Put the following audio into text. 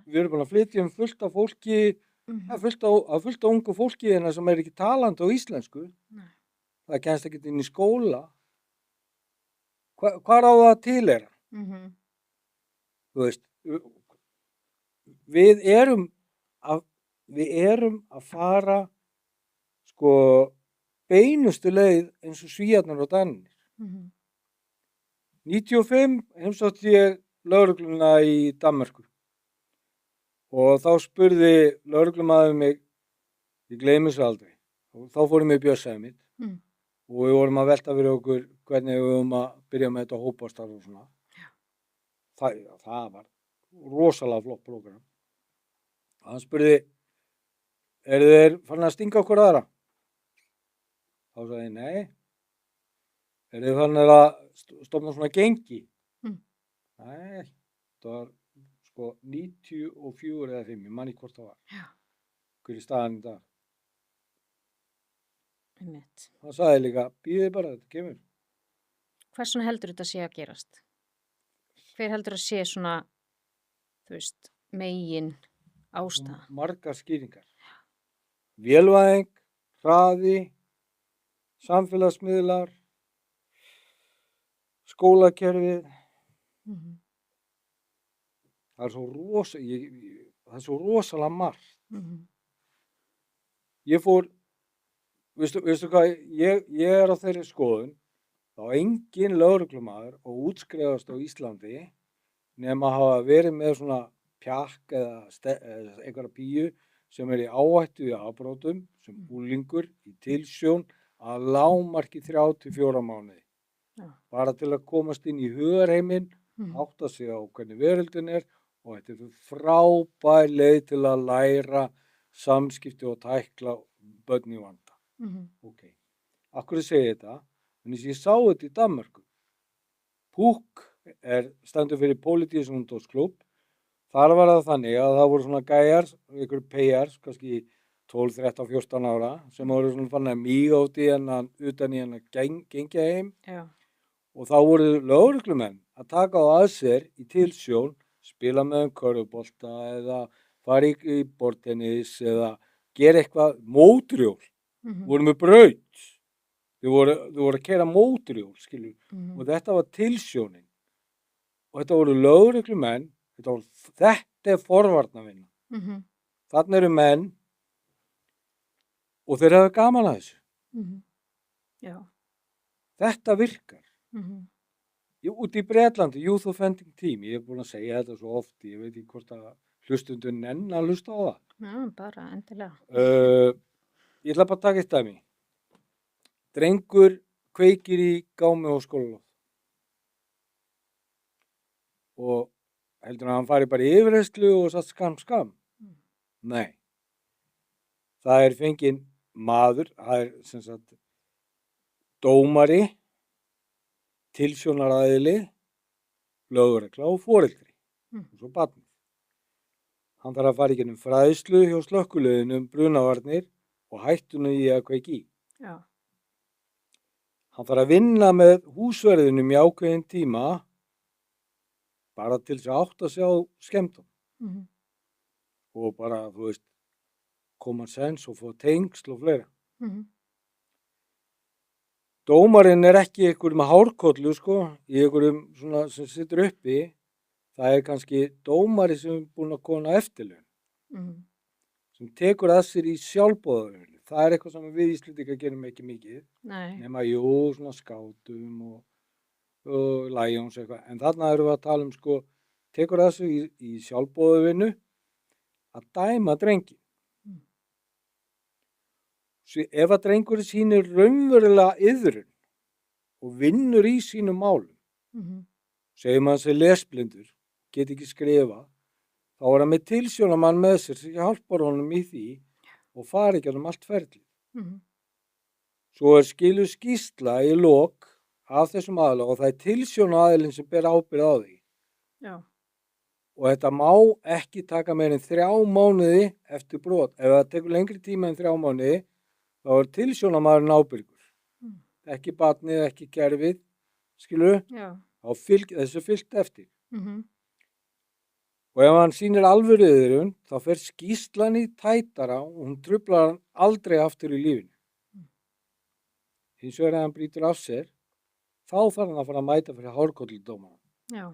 við erum búin að flytja fullt af fólki, fullt af ungu fólki hérna sem ekki talandi á íslensku. Nei. Það kemst ekki inn í skóla. Hvar á það að tilheyra? Þú veist, við erum að fara sko beinustu leið eins og Svíarnar og Danir. 95 heimsótti ég lögregluna í Danmörku og þá spurði lögreglumaður mig, ég gleymi þessu aldrei, og þá fórum við í bjössaðið mitt og við vorum að velta fyrir okkur hvernig við vorum að byrja með þetta hópastarf og svona. Það var rosalega flott prógram. Hann spurði, eru þeir farin að stinga okkur aðra? Þá sagði ég, nei. Eru þeir farin að stofna svona gengi? Nei, það var sko 94 eða 5, ég man ekki hvort það var. Já. Hver í staðan í dag? Einmitt. Hann sagði líka, bíðið bara, þetta kemur. Hversuna heldur þetta sé að gerast? Hver heldur að sé svona, þú veist, megin ástæða? Margar skýringar. Vélvæðing, hraði, samfélagsmiðlar, skólakerfið. Það er svo rosalega margt. Ég fór, veistu hvað, ég er á þeirri skoðun, þá engin lögreglumaður og útskrifast á Íslandi nema að hafa verið með svona pjakk eða einhverja píu sem er í áhættu í afbrotum, sem unglingur í tilsjón að lágmarki 3-4 mánuði. Já. Bara til að komast inn í hugarheiminn, átta sig á hvernig veröldin er og þetta er frábær leið til að læra samskipti og tækla börn í vanda. Ok, af hverju segi ég þetta? Þannig að ég sá þetta í Danmörku. PUK stendur fyrir Politisk Ungdomsklubb. Þar var það þannig að það voru svona gæjar, einhverjum peyjar, kannski 12, 13, 14 ára, sem voru svona fann að míga utan í hennar gengja heim. Já. Og þá voru lögreglumenn að taka á að sér í tilsjón, spila með körfubolta eða fara í borðtennis eða gera eitthvað mótorhjól. Voru með braut. Þau voru að keyra mótorhjól, skilur. Og þetta var tilsjónin. Og þetta voru lögreglumenn, þetta er forvarnavinna. Þarna eru menn og þeir hafa gaman að þessu. Já. Þetta virkar. Út í Bretlandi, Youth Offending Team, ég hef búin að segja þetta svo oft, ég veit ekki hvort að hlustundur nenn að hlusta á það. Já, bara endilega. Ég ætla bara að taka eitt dæmi. Drengur kveikir í gámi og skólalóð. Og heldur hann fari bara í yfirheyrslu og satt skam? Nei. Það er fenginn maður, það er sem sagt dómari, tilsjónaraðili, lögregla og foreldri, og svo barnið. Hann þarf að fara í gegnum fræðslu hjá slökkviliðinu brunavarnir og hættuna í að kveiki í. Já. Hann þarf að vinna með húsverðinum í ákveðin tíma bara til þess að átta sig á skemmtum. Og bara, þú veist, common sense og fá tengsl og fleira. Dómarinn er ekki einhver með hárkollu, sko, í einhverjum svona sem situr uppi. Það er kannski dómari sem er búin að koma eftirlaun. Sem tekur að sér í sjálfboðavinnu. Það er eitthvað sem við Íslendingar gerum ekki mikið. Nei. Nema svona skátum og Lions eitthvað. En þarna erum við að tala sko, tekur að sér í sjálfboðavinnu að dæma drengi. Ef að drengur sýnir raunverulega iðrun og vinnur í sínum málum, segjum hann sig lesblindur, get ekki skrifa, þá er hann með tilsjónamann með sér sem hjálpar honum í því og fari ekki allt ferlið. Svo er skiluð skýrsla í lok af þessum aðila og það er tilsjónaaðilinn sem ber ábyrgð á því. Já. Og þetta má ekki taka meir en 3 mánuði eftir brot. Ef það tekur lengri tíma en 3 mánuði, þá er tilsjónamaðurinn ábyrgur. Ekki barnið, ekki kerfið, skilurðu? Já. Þessu fylgt eftir. Og ef hann sýnir alvöruiðrun, þá fer skýrslan í tætara og hún truflar hann aldrei aftur í lífinu. Hins vegar ef hann brýtur af sér, þá þarf hann að fara að mæta fyrir hárkolludómara. Já.